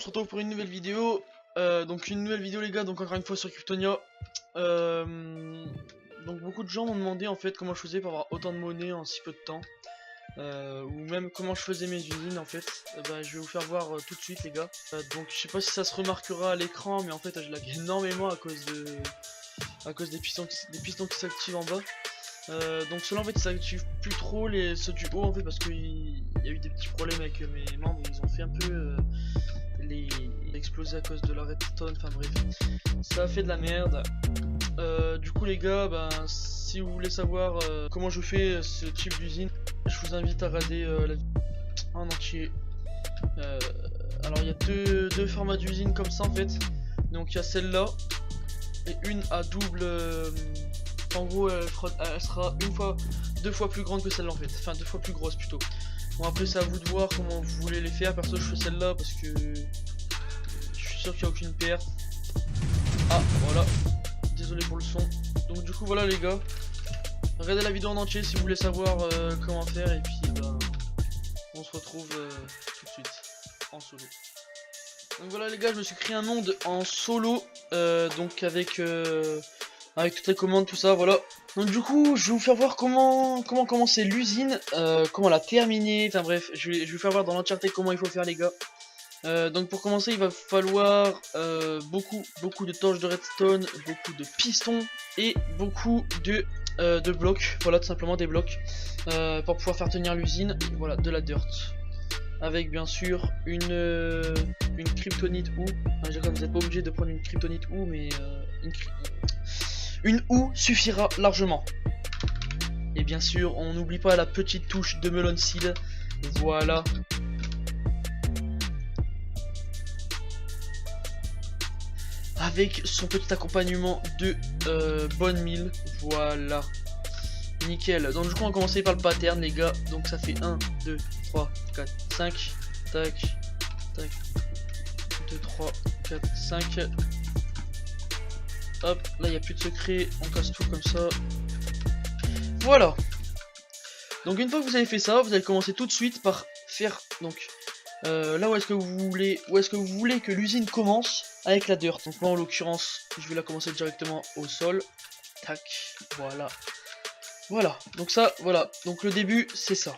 se retrouve pour une nouvelle vidéo. Donc une nouvelle vidéo les gars, donc encore une fois sur Kryptonia. Donc beaucoup de gens m'ont demandé en fait comment je faisais pour avoir autant de monnaie en si peu de temps. Ou même comment je faisais mes usines en fait. Je vais vous faire voir tout de suite les gars. Donc je sais pas si ça se remarquera à l'écran, mais en fait je lag énormément à cause des pistons qui s'activent en bas. Donc ceux-là en fait ils s'activent plus trop, ceux du haut en fait, parce qu'il y a eu des petits problèmes avec mes membres, ils ont fait un peu les exploser à cause de la redstone, enfin bref, ça a fait de la merde. Du coup les gars, si vous voulez savoir comment je fais ce type d'usine, je vous invite à regarder la vidéo en entier. Alors il y a deux formats d'usine comme ça en fait. Donc il y a celle-là et une à double. En gros elle sera deux fois plus grande que celle-là en fait. Enfin 2 fois plus grosse plutôt. Bon après c'est à vous de voir comment vous voulez les faire. Perso je fais celle-là parce que je suis sûr qu'il n'y a aucune perte. Ah voilà. Désolé pour le son. Donc du coup voilà les gars. Regardez la vidéo en entier si vous voulez savoir comment faire. Et puis on se retrouve tout de suite en solo. Donc voilà les gars, je me suis créé un monde en solo. Donc avec toutes les commandes, tout ça, voilà. Donc du coup, je vais vous faire voir comment commencer l'usine, comment la terminer, enfin bref, je vais vous faire voir dans l'entièreté comment il faut faire les gars. Donc pour commencer, il va falloir beaucoup de torches de redstone, beaucoup de pistons et beaucoup de blocs, voilà tout simplement des blocs, pour pouvoir faire tenir l'usine, voilà, de la dirt. Avec bien sûr une kryptonite ou, vous n'êtes pas obligé de prendre une kryptonite ou, mais une houe suffira largement. Et bien sûr, on n'oublie pas la petite touche de melon seed. Voilà. Avec son petit accompagnement de bonne meal. Voilà. Nickel. Donc du coup, on va commencer par le pattern, les gars. Donc ça fait 1, 2, 3, 4, 5. Tac. Tac. 2, 3, 4, 5. Hop, là il n'y a plus de secret, on casse tout comme ça. Voilà. Donc une fois que vous avez fait ça, vous allez commencer tout de suite par faire donc là où est-ce que vous voulez que l'usine commence avec la dirt. Donc moi en l'occurrence, je vais la commencer directement au sol. Tac, voilà. Voilà, donc ça, voilà. Donc le début, c'est ça.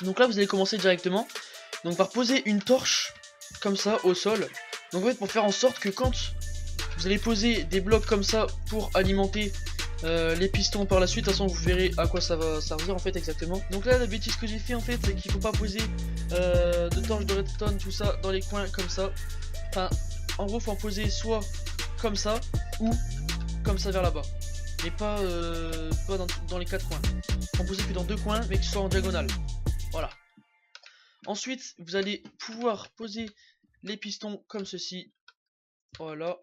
Donc là vous allez commencer directement donc par poser une torche comme ça au sol. Donc en fait pour faire en sorte que quand vous allez poser des blocs comme ça pour alimenter les pistons par la suite. De toute façon vous verrez à quoi ça va servir en fait exactement. Donc là la bêtise que j'ai fait en fait, c'est qu'il faut pas poser de torches de redstone tout ça dans les coins comme ça. Enfin en gros faut en poser soit comme ça ou comme ça vers là-bas. Mais pas dans les 4 coins. Faut en poser que dans 2 coins mais qui soient en diagonale. Voilà. Ensuite vous allez pouvoir poser les pistons comme ceci. Voilà.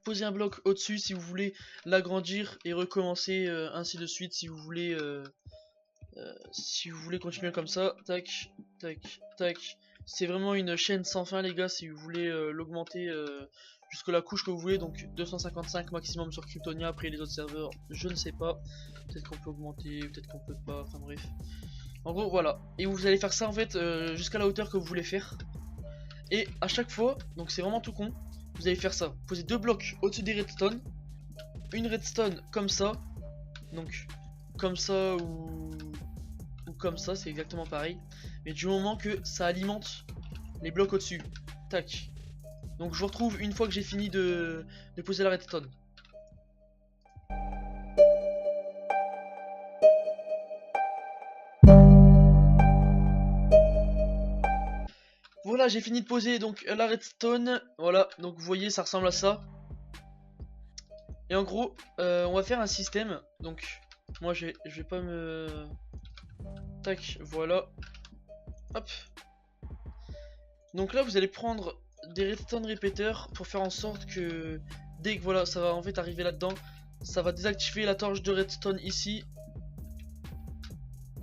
Poser un bloc au-dessus si vous voulez l'agrandir et recommencer ainsi de suite si vous voulez continuer comme ça. Tac, tac, tac. C'est vraiment une chaîne sans fin les gars si vous voulez l'augmenter jusqu'à la couche que vous voulez. Donc 255 maximum sur Kryptonia. Après les autres serveurs je ne sais pas. Peut-être qu'on peut augmenter, peut-être qu'on peut pas, enfin bref. En gros voilà. Et vous allez faire ça en fait jusqu'à la hauteur que vous voulez faire. Et à chaque fois, donc c'est vraiment tout con, vous allez faire ça, poser 2 blocs au-dessus des redstone, une redstone comme ça, donc comme ça ou comme ça, c'est exactement pareil, mais du moment que ça alimente les blocs au-dessus, tac. Donc je vous retrouve une fois que j'ai fini de poser la redstone. Voilà, j'ai fini de poser donc la redstone. Voilà, donc vous voyez ça ressemble à ça. Et en gros on va faire un système. Donc moi je vais pas me... Tac, voilà. Hop. Donc là vous allez prendre des redstone répéteurs pour faire en sorte que dès que voilà ça va en fait arriver là-dedans, ça va désactiver la torche de redstone ici.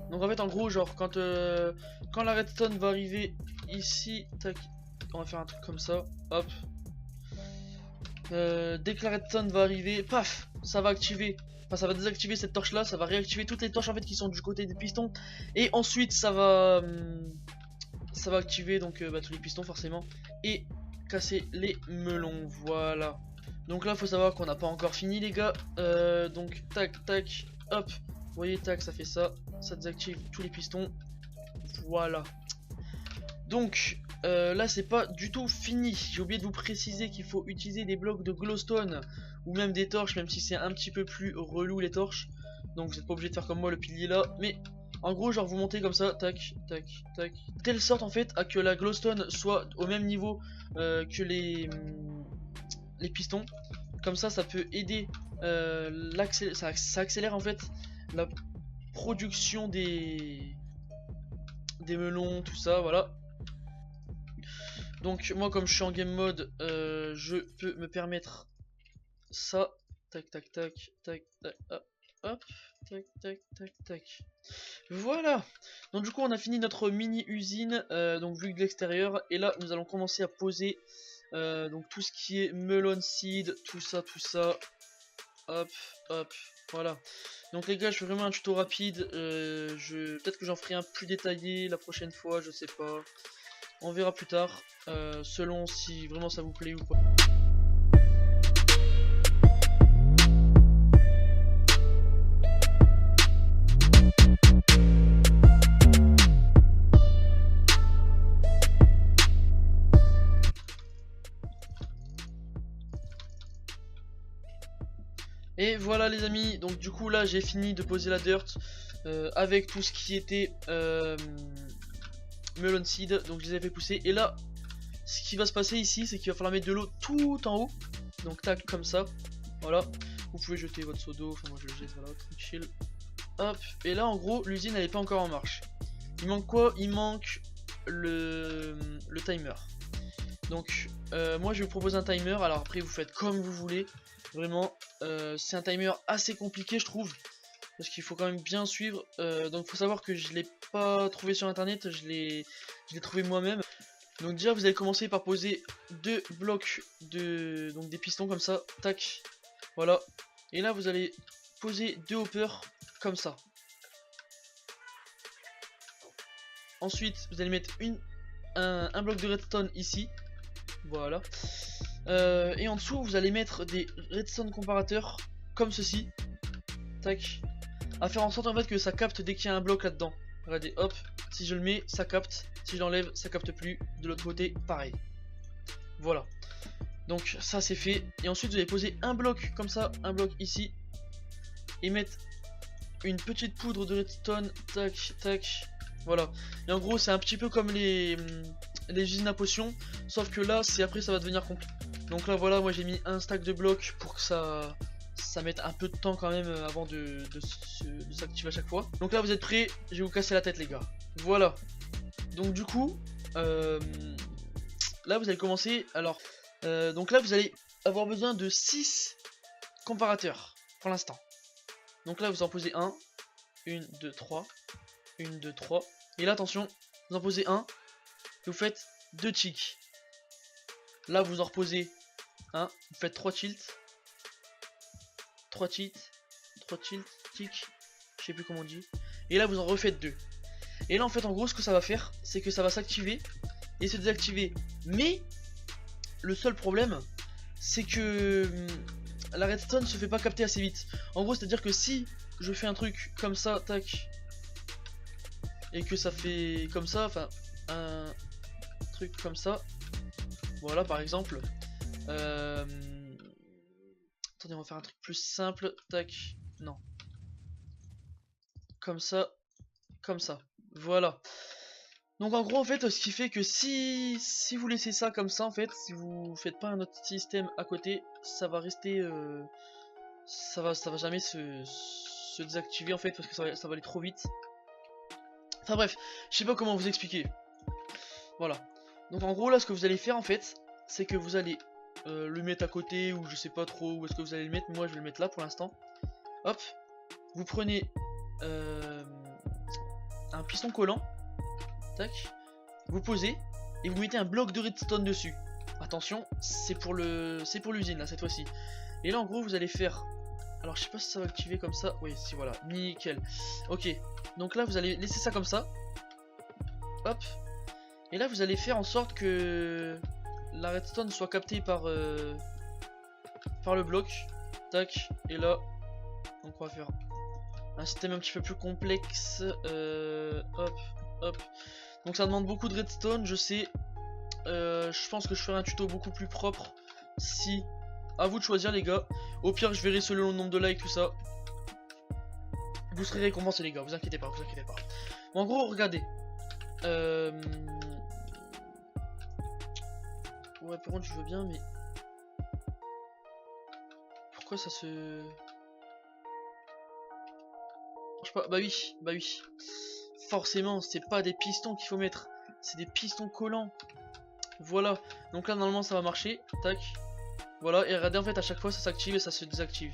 Donc en fait en gros genre quand la redstone va arriver ici, tac, on va faire un truc comme ça, hop. Dès que la redstone va arriver, paf, ça va activer, enfin ça va désactiver cette torche là, ça va réactiver toutes les torches en fait qui sont du côté des pistons. Et ensuite ça va ça va activer donc tous les pistons forcément et casser les melons. Voilà. Donc là faut savoir qu'on n'a pas encore fini les gars. Donc tac tac hop. Vous voyez tac ça fait ça. Ça désactive tous les pistons. Voilà. Donc là c'est pas du tout fini. J'ai oublié de vous préciser qu'il faut utiliser des blocs de glowstone ou même des torches, même si c'est un petit peu plus relou les torches. Donc vous n'êtes pas obligé de faire comme moi le pilier là. Mais en gros genre vous montez comme ça, tac, tac, tac. De telle sorte en fait à que la glowstone soit au même niveau que les pistons. Comme ça peut aider, ça accélère en fait la production des melons, tout ça, voilà. Donc moi comme je suis en game mode, je peux me permettre ça. Tac tac tac tac tac hop, hop tac tac tac tac. Voilà. Donc du coup on a fini notre mini usine donc vue de l'extérieur. Et là nous allons commencer à poser donc tout ce qui est melon seed, tout ça. Hop, hop, voilà. Donc les gars je fais vraiment un tuto rapide. Peut-être que j'en ferai un plus détaillé la prochaine fois, je sais pas. On verra plus tard, selon si vraiment ça vous plaît ou pas. Et voilà les amis, donc du coup là j'ai fini de poser la dirt avec tout ce qui était melon seed, donc je les ai fait pousser. Et là ce qui va se passer ici c'est qu'il va falloir mettre de l'eau tout en haut. Donc tac comme ça, voilà. Vous pouvez jeter votre seau d'eau, enfin moi je le jette, voilà, tranquille. Hop, et là en gros l'usine elle est pas encore en marche. Il manque quoi? Il manque le timer. Donc moi je vais vous proposer un timer, alors après vous faites comme vous voulez. Vraiment, c'est un timer assez compliqué je trouve, parce qu'il faut quand même bien suivre. Donc faut savoir que je l'ai pas trouvé sur internet, je l'ai trouvé moi-même. Donc déjà vous allez commencer par poser deux blocs donc des pistons comme ça, tac, voilà. Et là vous allez poser deux hoppers comme ça. Ensuite vous allez mettre un bloc de redstone ici, voilà. Et en dessous vous allez mettre des redstone comparateurs comme ceci, tac, à faire en sorte en fait que ça capte dès qu'il y a un bloc là dedans. Regardez, hop, si je le mets ça capte, si je l'enlève ça capte plus, de l'autre côté pareil. Voilà, donc ça c'est fait. Et ensuite vous allez poser un bloc comme ça, un bloc ici, et mettre une petite poudre de redstone, tac tac, voilà. Et en gros c'est un petit peu comme les usines à potions, sauf que là c'est après ça va devenir compliqué. Donc là voilà, moi j'ai mis un stack de blocs pour que ça mette un peu de temps quand même avant de s'activer à chaque fois. Donc là vous êtes prêts, je vais vous casser la tête les gars. Voilà. Donc du coup là vous allez commencer. Alors donc là vous allez avoir besoin de 6 comparateurs pour l'instant. Donc là vous en posez un, 1, 2, 3, 1, 2, 3. Et là attention, vous en posez un, vous faites 2 ticks. Là vous en reposez un, vous faites 3 tilts. 3 tilts, 3 tilts, tic, je sais plus comment on dit. Et là vous en refaites 2. Et là en fait en gros ce que ça va faire, c'est que ça va s'activer et se désactiver. Mais le seul problème c'est que la redstone se fait pas capter assez vite. En gros c'est à dire que si je fais un truc comme ça, tac, et que ça fait comme ça, enfin un truc comme ça, voilà par exemple. Attendez, on va faire un truc plus simple, tac, non. Comme ça, voilà. Donc en gros en fait ce qui fait que si vous laissez ça comme ça en fait, si vous faites pas un autre système à côté, ça va rester ça va jamais se désactiver en fait, parce que ça va aller trop vite. Enfin bref, je sais pas comment vous expliquer. Voilà. Donc en gros là ce que vous allez faire en fait, c'est que vous allez le mettre à côté, ou je sais pas trop où est-ce que vous allez le mettre, moi je vais le mettre là pour l'instant. Hop, vous prenez un piston collant, tac, vous posez et vous mettez un bloc de redstone dessus. Attention, c'est pour l'usine là cette fois-ci. Et là en gros vous allez faire, alors je sais pas si ça va activer comme ça, oui si, voilà, nickel. Ok, donc là vous allez laisser ça comme ça, hop, Et là vous allez faire en sorte que la redstone soit captée par le bloc. Tac, et là, donc on va faire un système un petit peu plus complexe. Hop, hop. Donc ça demande beaucoup de redstone, je sais. Je pense que je ferai un tuto beaucoup plus propre. Si, à vous de choisir les gars. Au pire je verrai selon le nombre de likes, tout ça. Vous serez récompensés les gars, vous inquiétez pas, vous inquiétez pas. En gros, regardez. Ouais, par contre je veux bien, mais... Pourquoi ça se... marche pas? Bah oui. Forcément, c'est pas des pistons qu'il faut mettre. C'est des pistons collants. Voilà. Donc là, normalement, ça va marcher. Tac. Voilà. Et regardez, en fait, à chaque fois, ça s'active et ça se désactive.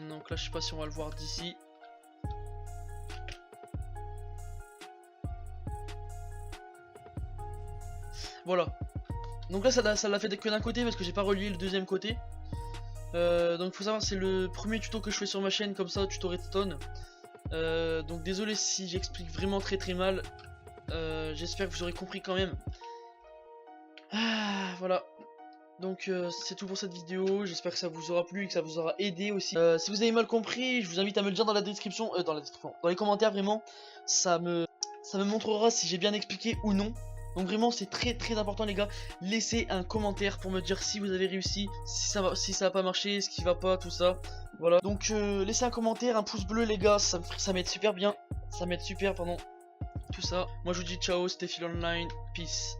Donc là, je sais pas si on va le voir d'ici. Voilà. Donc là, ça l'a fait que d'un côté parce que j'ai pas relié le deuxième côté. Donc faut savoir, c'est le premier tuto que je fais sur ma chaîne, comme ça, tuto redstone. Donc désolé si j'explique vraiment très mal. J'espère que vous aurez compris quand même. Voilà. Donc c'est tout pour cette vidéo. J'espère que ça vous aura plu et que ça vous aura aidé aussi. Si vous avez mal compris, je vous invite à me le dire dans la description, dans les commentaires vraiment. Ça me montrera si j'ai bien expliqué ou non. Donc vraiment c'est très important les gars. Laissez un commentaire pour me dire si vous avez réussi, si ça a pas marché, ce qui va pas, tout ça. Voilà. Donc laissez un commentaire, un pouce bleu les gars, ça m'aide super bien. Ça m'aide super, pardon. Tout ça. Moi je vous dis ciao, c'était Phil Online, peace.